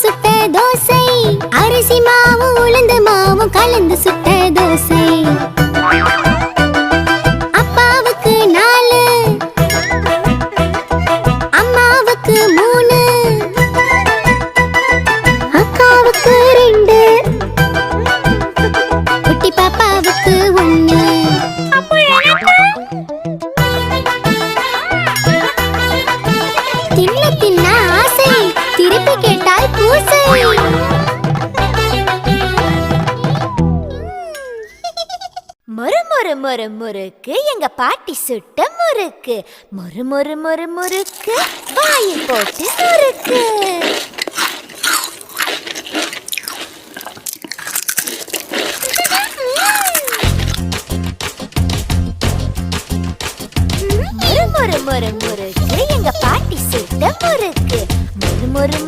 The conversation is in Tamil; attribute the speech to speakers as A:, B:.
A: சுட்ட தோசை, அரிசி மாவும் உளுந்து மாவும் கலந்து சுட்ட தோசை. அப்பாவுக்கு 4, அம்மாவுக்கு 3, அக்காவுக்கு 2, குட்டி பாப்பாவுக்கு 1. தின்ன தின்ன ஆசை, திருப்பி கேட்டால் பூசை. மொறு மொறு மொறு முறுக்கு எங்க பாட்டி சுட்ட முறுக்கு. மொறு மொறு மொறு முறுக்கு வாயில் போட்டு முறுக்கு.